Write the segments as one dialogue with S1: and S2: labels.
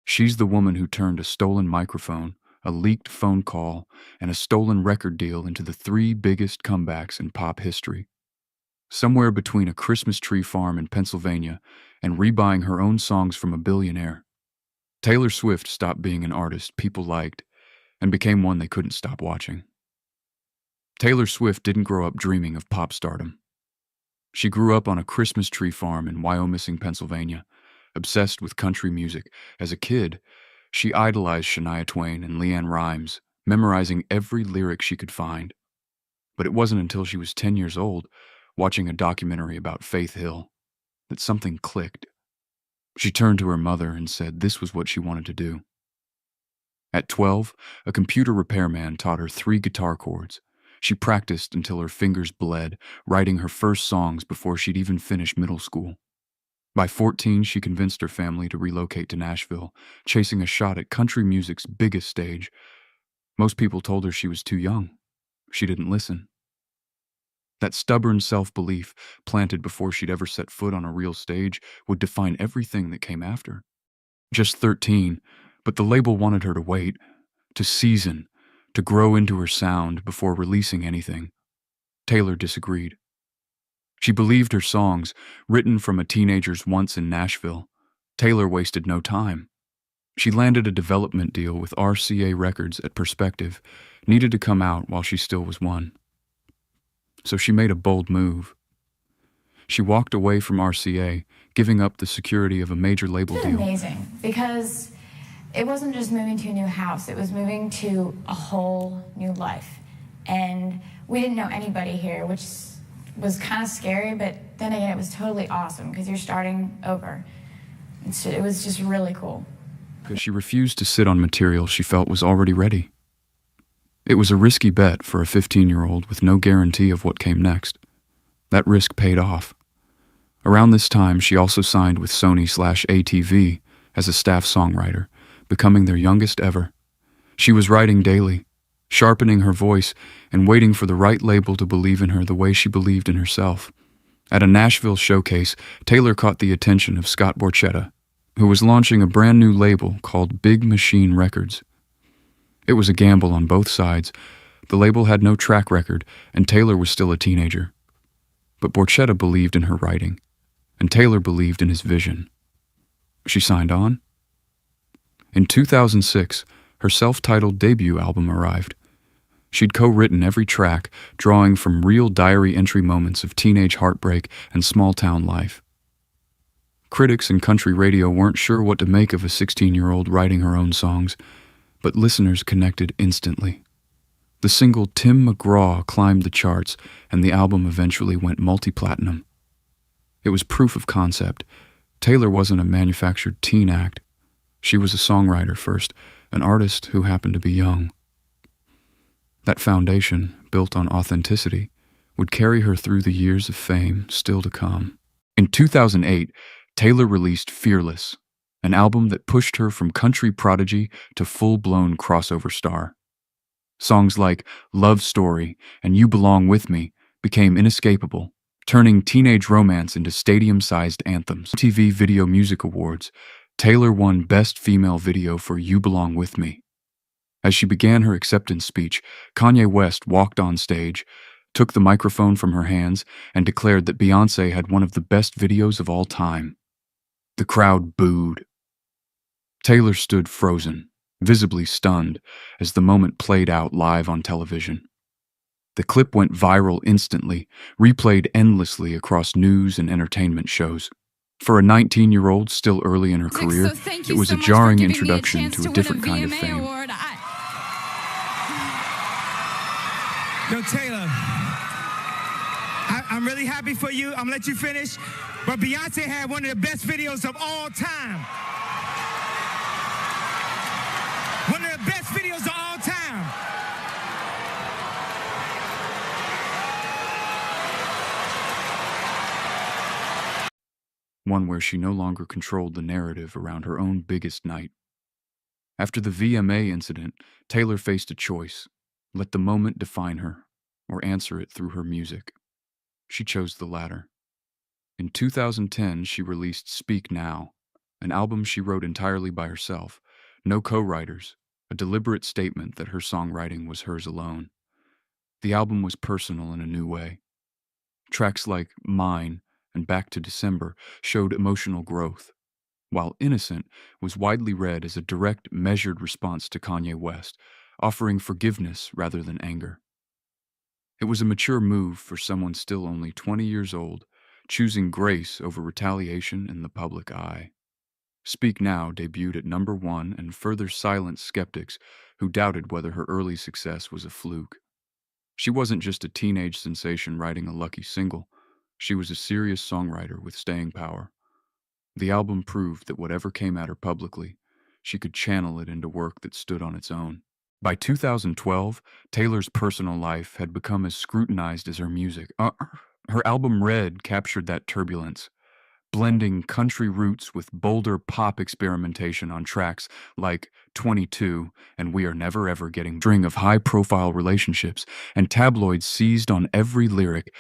S1: She's the woman who turned a stolen microphone, a leaked phone call, and a stolen record deal into the three biggest comebacks in pop history. Somewhere between a Christmas tree farm in Pennsylvania and rebuying her own songs from a billionaire, Taylor Swift stopped being an artist people liked and became one they couldn't stop watching. Taylor Swift didn't grow up dreaming of pop stardom. She grew up on a Christmas tree farm in Wyomissing, Pennsylvania, obsessed with country music. As a kid, she idolized Shania Twain and Leanne Rimes, memorizing every lyric she could find. But it wasn't until she was 10 years old, watching a documentary about Faith Hill, that something clicked. She turned to her mother and said this was what she wanted to do. At 12, a computer repairman taught her 3 guitar chords. She practiced until her fingers bled, writing her first songs before she'd even finished middle school. By 14, she convinced her family to relocate to Nashville, chasing a shot at country music's biggest stage. Most people told her she was too young. She didn't listen. That stubborn self-belief, planted before she'd ever set foot on a real stage, would define everything that came after. Just 13, but the label wanted her to wait, to season, to grow into her sound before releasing anything. Taylor disagreed. She believed her songs, written from a teenager's once in Nashville. Taylor wasted no time. She landed a development deal with RCA Records at Perspective, needed to come out while she still was one. So she made a bold move. She walked away from RCA, giving up the security of a major label deal.
S2: It was amazing because it wasn't just moving to a new house, it was moving to a whole new life. And we didn't know anybody here, which was kind of scary, but then again, it was totally awesome because you're starting over. It was just really cool.
S1: Because she refused to sit on material she felt was already ready. It was a risky bet for a 15-year-old with no guarantee of what came next. That risk paid off. Around this time, she also signed with Sony/ATV as a staff songwriter, becoming their youngest ever. She was writing daily, sharpening her voice and waiting for the right label to believe in her the way she believed in herself. At a Nashville showcase, Taylor caught the attention of Scott Borchetta, who was launching a brand new label called Big Machine Records. It was a gamble on both sides. The label had no track record, and Taylor was still a teenager. But Borchetta believed in her writing, and Taylor believed in his vision. She signed on. In 2006, her self-titled debut album arrived. She'd co-written every track, drawing from real diary entry moments of teenage heartbreak and small-town life. Critics and country radio weren't sure what to make of a 16-year-old writing her own songs, but listeners connected instantly. The single Tim McGraw climbed the charts, and the album eventually went multi-platinum. It was proof of concept. Taylor wasn't a manufactured teen act. She was a songwriter first, an artist who happened to be young. That foundation, built on authenticity, would carry her through the years of fame still to come. In 2008, Taylor released Fearless, an album that pushed her from country prodigy to full-blown crossover star. Songs like Love Story and You Belong With Me became inescapable, turning teenage romance into stadium-sized anthems. MTV Video Music Awards, Taylor won Best Female Video for You Belong With Me. As she began her acceptance speech, Kanye West walked on stage, took the microphone from her hands, and declared that Beyoncé had one of the best videos of all time. The crowd booed. Taylor stood frozen, visibly stunned, as the moment played out live on television. The clip went viral instantly, replayed endlessly across news and entertainment shows. For a 19-year-old still early in her career, it was a jarring introduction to a different kind of fame.
S3: Yo, Taylor, I'm really happy for you. I'm gonna let you finish. But Beyonce had one of the best videos of all time. One of the best videos of all time.
S1: One where she no longer controlled the narrative around her own biggest night. After the VMA incident, Taylor faced a choice: let the moment define her, or answer it through her music. She chose the latter. In 2010, she released Speak Now, an album she wrote entirely by herself, no co-writers, a deliberate statement that her songwriting was hers alone. The album was personal in a new way. Tracks like Mine and Back to December showed emotional growth, while Innocent was widely read as a direct, measured response to Kanye West, offering forgiveness rather than anger. It was a mature move for someone still only 20 years old, choosing grace over retaliation in the public eye. Speak Now debuted at #1 and further silenced skeptics who doubted whether her early success was a fluke. She wasn't just a teenage sensation writing a lucky single. She was a serious songwriter with staying power. The album proved that whatever came at her publicly, she could channel it into work that stood on its own. By 2012, Taylor's personal life had become as scrutinized as her music. Her album Red captured that turbulence, blending country roots with bolder pop experimentation on tracks like 22 and We Are Never Ever Getting string of high-profile relationships, and tabloids seized on every lyric,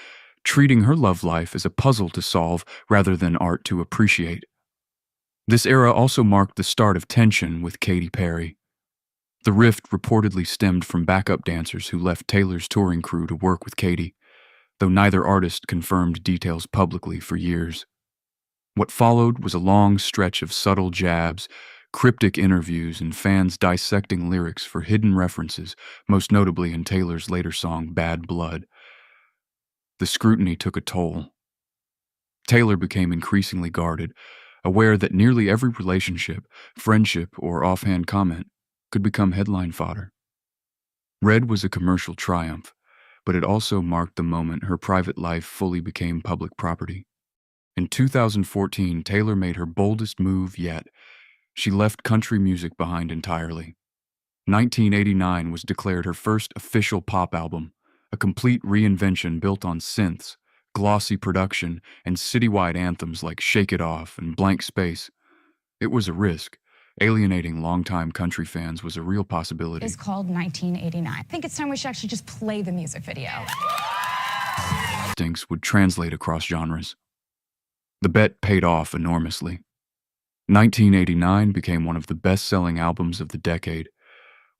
S1: treating her love life as a puzzle to solve rather than art to appreciate. This era also marked the start of tension with Katy Perry. The rift reportedly stemmed from backup dancers who left Taylor's touring crew to work with Katy, though neither artist confirmed details publicly for years. What followed was a long stretch of subtle jabs, cryptic interviews, and fans dissecting lyrics for hidden references, most notably in Taylor's later song Bad Blood. The scrutiny took a toll. Taylor became increasingly guarded, aware that nearly every relationship, friendship, or offhand comment could become headline fodder. Red was a commercial triumph, but it also marked the moment her private life fully became public property. In 2014, Taylor made her boldest move yet. She left country music behind entirely. 1989 was declared her first official pop album, a complete reinvention built on synths, glossy production, and citywide anthems like Shake It Off and Blank Space. It was a risk. Alienating longtime country fans was a real possibility.
S4: It's called 1989. I think it's time we should actually just play the music video.
S1: Instincts would translate across genres. The bet paid off enormously. 1989 became one of the best-selling albums of the decade,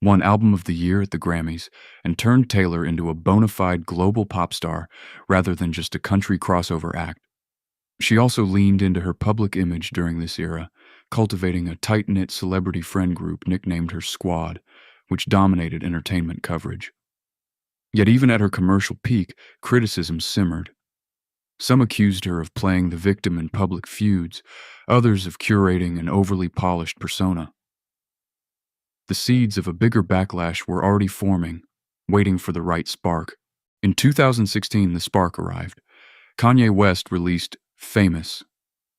S1: won Album of the Year at the Grammys, and turned Taylor into a bona fide global pop star rather than just a country crossover act. She also leaned into her public image during this era, cultivating a tight-knit celebrity friend group nicknamed her Squad, which dominated entertainment coverage. Yet even at her commercial peak, criticism simmered. Some accused her of playing the victim in public feuds, others of curating an overly polished persona. The seeds of a bigger backlash were already forming, waiting for the right spark. In 2016, the spark arrived. Kanye West released Famous,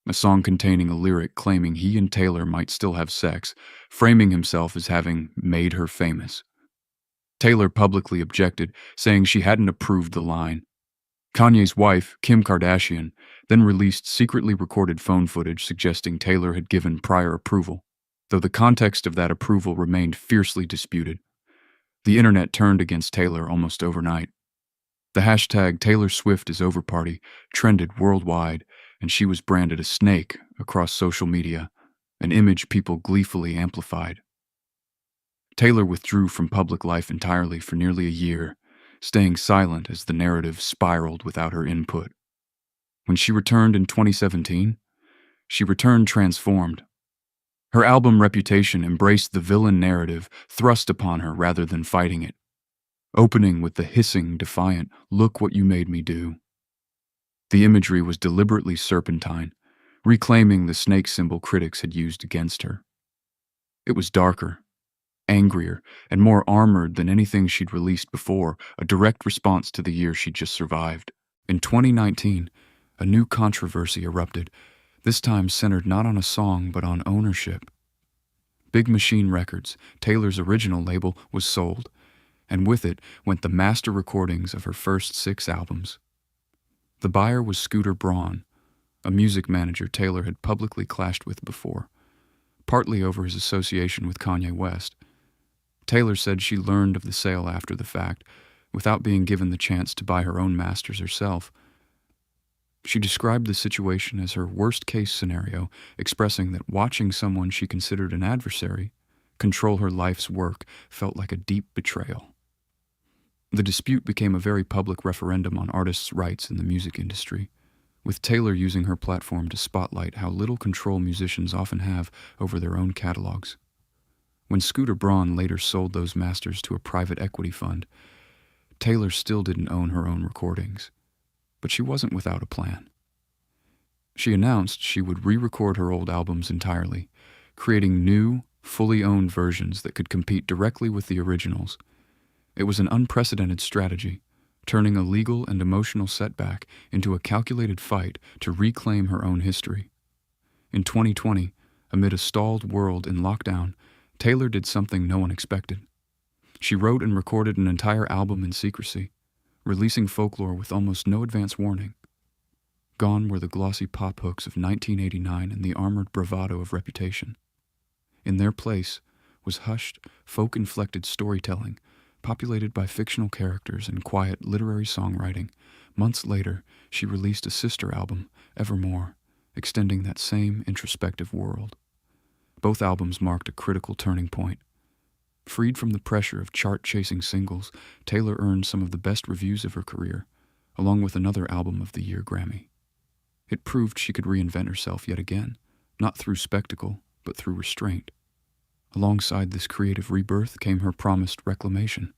S1: a song containing a lyric claiming he and Taylor might still have sex, framing himself as having made her famous. Taylor publicly objected, saying she hadn't approved the line. Kanye's wife, Kim Kardashian, then released secretly recorded phone footage suggesting Taylor had given prior approval, though the context of that approval remained fiercely disputed. The internet turned against Taylor almost overnight. The hashtag Taylor Swift is over party trended worldwide, and she was branded a snake across social media, an image people gleefully amplified. Taylor withdrew from public life entirely for nearly a year, staying silent as the narrative spiraled without her input. When she returned in 2017, she returned transformed. Her album Reputation embraced the villain narrative thrust upon her rather than fighting it, opening with the hissing, defiant, "Look what you made me do." The imagery was deliberately serpentine, reclaiming the snake symbol critics had used against her. It was darker, angrier, and more armored than anything she'd released before, a direct response to the year she'd just survived. In 2019, a new controversy erupted, this time centered not on a song but on ownership. Big Machine Records, Taylor's original label, was sold, and with it went the master recordings of her first 6 albums. The buyer was Scooter Braun, a music manager Taylor had publicly clashed with before, partly over his association with Kanye West. Taylor said she learned of the sale after the fact, without being given the chance to buy her own masters herself. She described the situation as her worst-case scenario, expressing that watching someone she considered an adversary control her life's work felt like a deep betrayal. The dispute became a very public referendum on artists' rights in the music industry, with Taylor using her platform to spotlight how little control musicians often have over their own catalogs. When Scooter Braun later sold those masters to a private equity fund, Taylor still didn't own her own recordings, but she wasn't without a plan. She announced she would re-record her old albums entirely, creating new, fully owned versions that could compete directly with the originals. It was an unprecedented strategy, turning a legal and emotional setback into a calculated fight to reclaim her own history. In 2020, amid a stalled world in lockdown, Taylor did something no one expected. She wrote and recorded an entire album in secrecy, releasing Folklore with almost no advance warning. Gone were the glossy pop hooks of 1989 and the armored bravado of Reputation. In their place was hushed, folk-inflected storytelling, populated by fictional characters and quiet literary songwriting. Months later, she released a sister album, Evermore, extending that same introspective world. Both albums marked a critical turning point. Freed from the pressure of chart-chasing singles, Taylor earned some of the best reviews of her career, along with another Album of the Year Grammy. It proved she could reinvent herself yet again, not through spectacle, but through restraint. Alongside this creative rebirth came her promised reclamation.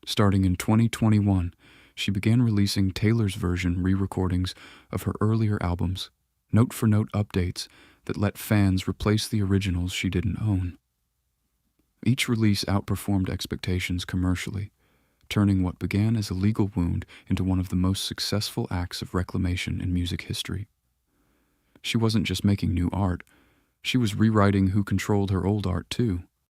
S1: Starting in 2021, she began releasing Taylor's version re-recordings of her earlier albums, note-for-note updates that let fans replace the originals she didn't own. Each release outperformed expectations commercially, turning what began as a legal wound into one of the most successful acts of reclamation in music history. She wasn't just making new art, she was rewriting who controlled her old art too.